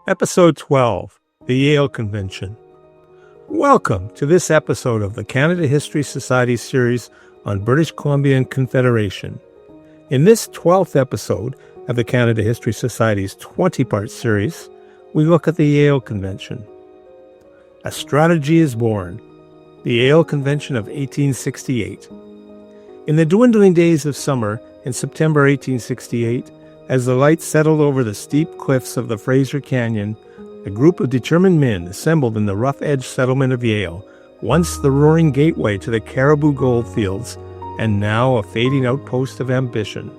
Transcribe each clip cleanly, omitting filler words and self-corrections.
Episode 12, the Yale Convention. Welcome to this episode of the Canada History Society series on British Columbia Confederation. In this 12th episode of the Canada History Society's 20-part series, we look at the Yale Convention. A strategy is born, the Yale Convention of 1868. In the dwindling days of summer in September 1868, as the light settled over the steep cliffs of the Fraser Canyon, a group of determined men assembled in the rough-edged settlement of Yale, once the roaring gateway to the Cariboo goldfields, and now a fading outpost of ambition.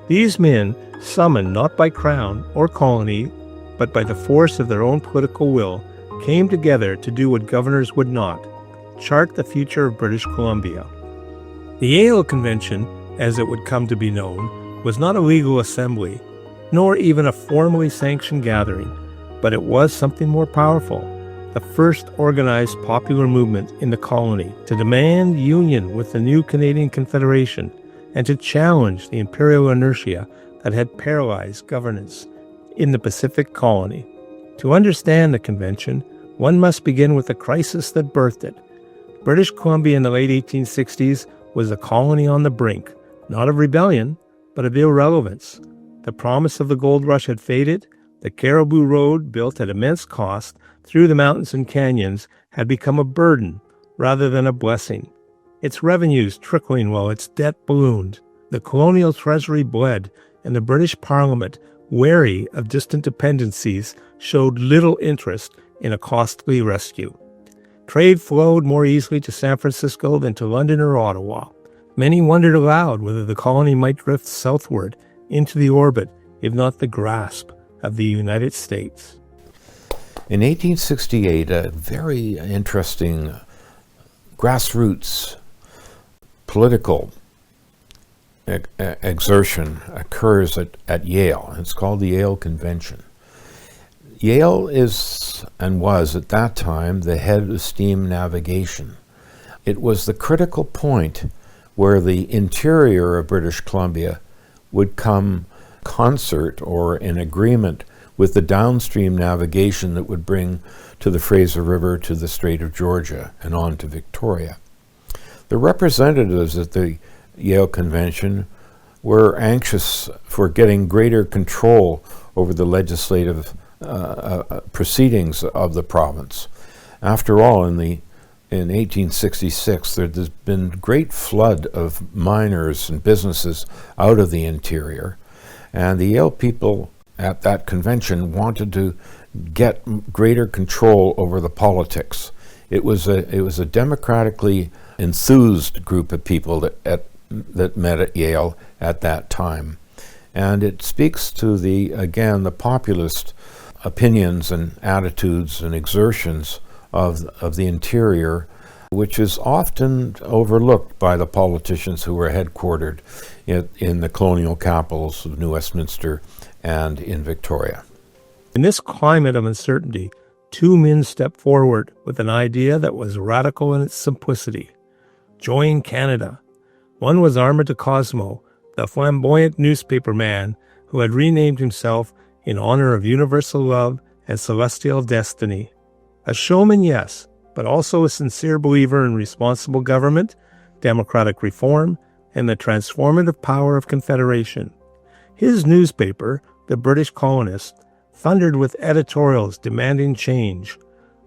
These men, summoned not by crown or colony, but by the force of their own political will, came together to do what governors would not, chart the future of British Columbia. The Yale Convention, as it would come to be known, was not a legal assembly, nor even a formally sanctioned gathering, but it was something more powerful, the first organized popular movement in the colony to demand union with the new Canadian Confederation and to challenge the imperial inertia that had paralyzed governance in the Pacific colony. To understand the convention, one must begin with the crisis that birthed it. British Columbia in the late 1860s was a colony on the brink, not of rebellion, but of irrelevance. The promise of the gold rush had faded. The Cariboo Road, built at immense cost through the mountains and canyons, had become a burden rather than a blessing. Its revenues trickling while its debt ballooned. The colonial treasury bled, and the British Parliament, wary of distant dependencies, showed little interest in a costly rescue. Trade flowed more easily to San Francisco than to London or Ottawa. Many wondered aloud whether the colony might drift southward into the orbit, if not the grasp, of the United States. In 1868, a very interesting grassroots political exertion occurs at Yale. It's called the Yale Convention. Yale is and was at that time the head of steam navigation. It was the critical point where the interior of British Columbia would come concert or in agreement with the downstream navigation that would bring to the Fraser River, to the Strait of Georgia, and on to Victoria. The representatives at the Yale Convention were anxious for getting greater control over the legislative proceedings of the province. After all, in 1866, there's been a great flood of miners and businesses out of the interior, and the Yale people at that convention wanted to get greater control over the politics. It was a democratically enthused group of people that met at Yale at that time, and it speaks to the populist opinions and attitudes and exertions of the interior, which is often overlooked by the politicians who were headquartered in the colonial capitals of New Westminster and in Victoria. In this climate of uncertainty, two men stepped forward with an idea that was radical in its simplicity: join Canada. One was Armand de Cosmo, the flamboyant newspaper man who had renamed himself in honor of universal love and celestial destiny. A showman, yes, but also a sincere believer in responsible government, democratic reform, and the transformative power of confederation. His newspaper, The British Colonist, thundered with editorials demanding change.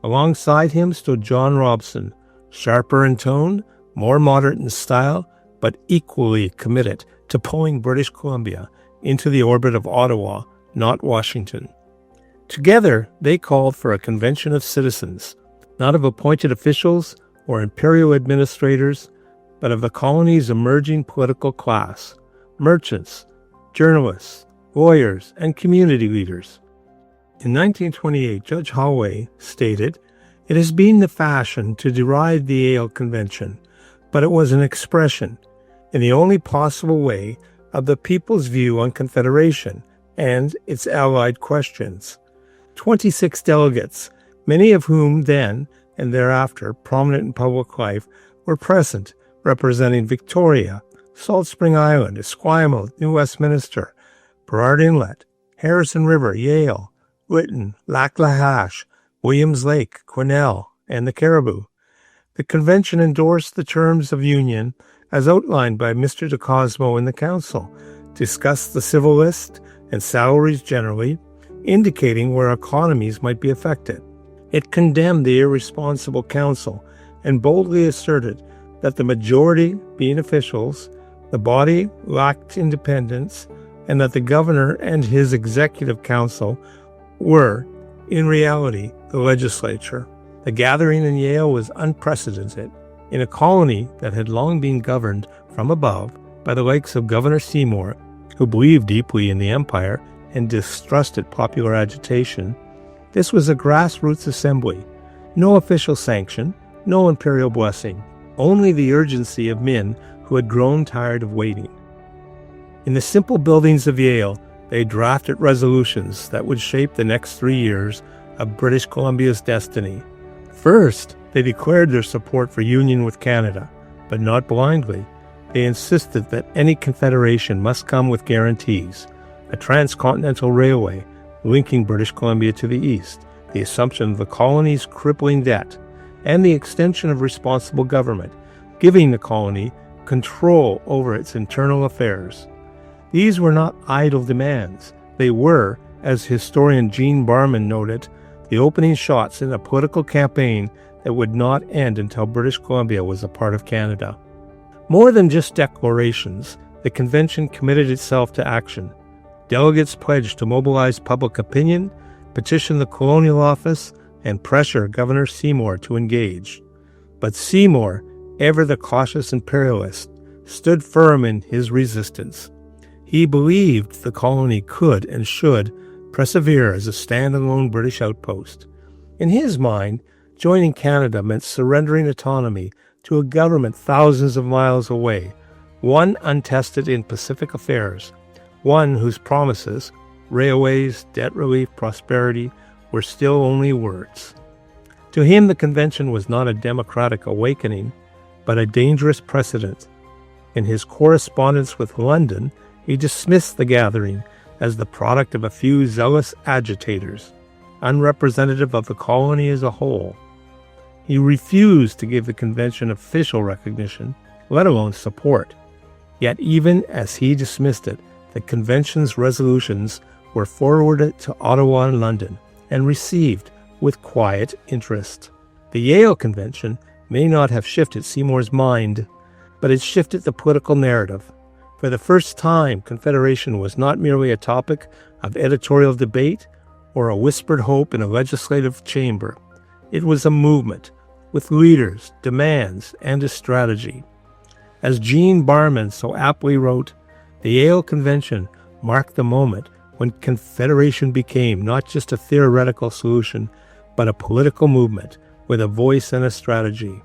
Alongside him stood John Robson, sharper in tone, more moderate in style, but equally committed to pulling British Columbia into the orbit of Ottawa, not Washington. Together, they called for a convention of citizens, not of appointed officials or imperial administrators, but of the colony's emerging political class: merchants, journalists, lawyers, and community leaders. In 1928, Judge Holloway stated, "It has been the fashion to deride the Yale Convention, but it was an expression, in the only possible way, of the people's view on Confederation and its allied questions." 26 delegates, many of whom then and thereafter prominent in public life, were present, representing Victoria, Salt Spring Island, Esquimalt, New Westminster, Burrard Inlet, Harrison River, Yale, Lytton, Lac-La-Hache, Williams Lake, Quesnel, and the Caribou. The convention endorsed the terms of union as outlined by Mr. de Cosmo in the council, discussed the civil list and salaries generally, indicating where economies might be affected. It condemned the irresponsible council and boldly asserted that the majority, being officials, the body lacked independence, and that the governor and his executive council were, in reality, the legislature. The gathering in Yale was unprecedented. In a colony that had long been governed from above by the likes of Governor Seymour, who believed deeply in the empire and distrusted popular agitation, this was a grassroots assembly. No official sanction, no imperial blessing, only the urgency of men who had grown tired of waiting. In the simple buildings of Yale, they drafted resolutions that would shape the next 3 years of British Columbia's destiny. First, they declared their support for union with Canada, but not blindly. They insisted that any confederation must come with guarantees: a transcontinental railway linking British Columbia to the east, the assumption of the colony's crippling debt, and the extension of responsible government, giving the colony control over its internal affairs. These were not idle demands. They were, as historian Gene Barman noted, the opening shots in a political campaign that would not end until British Columbia was a part of Canada. More than just declarations, the convention committed itself to action. Delegates pledged to mobilize public opinion, petition the colonial office, and pressure Governor Seymour to engage. But Seymour, ever the cautious imperialist, stood firm in his resistance. He believed the colony could and should persevere as a standalone British outpost. In his mind, joining Canada meant surrendering autonomy to a government thousands of miles away, one untested in Pacific affairs, one whose promises, railways, debt relief, prosperity, were still only words. To him, the convention was not a democratic awakening, but a dangerous precedent. In his correspondence with London, he dismissed the gathering as the product of a few zealous agitators, unrepresentative of the colony as a whole. He refused to give the convention official recognition, let alone support. Yet even as he dismissed it, the convention's resolutions were forwarded to Ottawa and London and received with quiet interest. The Yale Convention may not have shifted Seymour's mind, but it shifted the political narrative. For the first time, Confederation was not merely a topic of editorial debate or a whispered hope in a legislative chamber. It was a movement with leaders, demands, and a strategy. As Gene Barman so aptly wrote, the Yale Convention marked the moment when Confederation became not just a theoretical solution, but a political movement with a voice and a strategy.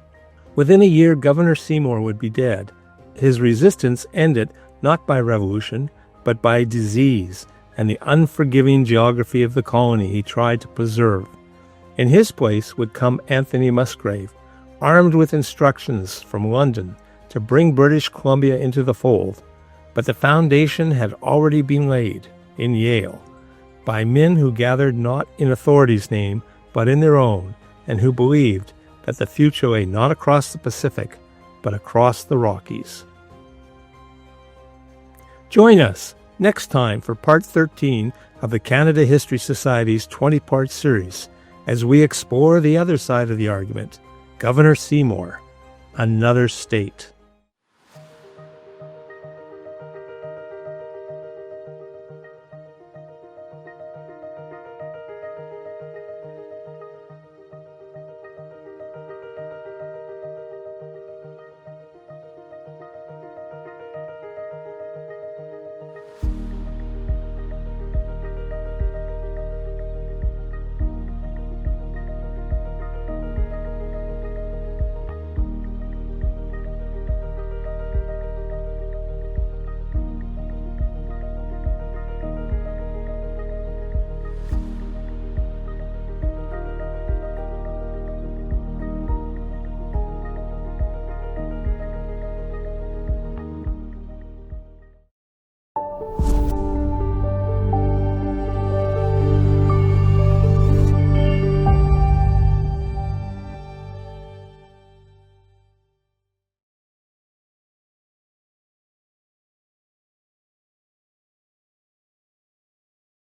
Within a year, Governor Seymour would be dead. His resistance ended not by revolution, but by disease and the unforgiving geography of the colony he tried to preserve. In his place would come Anthony Musgrave, armed with instructions from London to bring British Columbia into the fold. But the foundation had already been laid in Yale by men who gathered not in authority's name, but in their own, and who believed that the future lay not across the Pacific, but across the Rockies. Join us next time for Part 13 of the Canada History Society's 20-part series as we explore the other side of the argument, Governor Seymour, another state.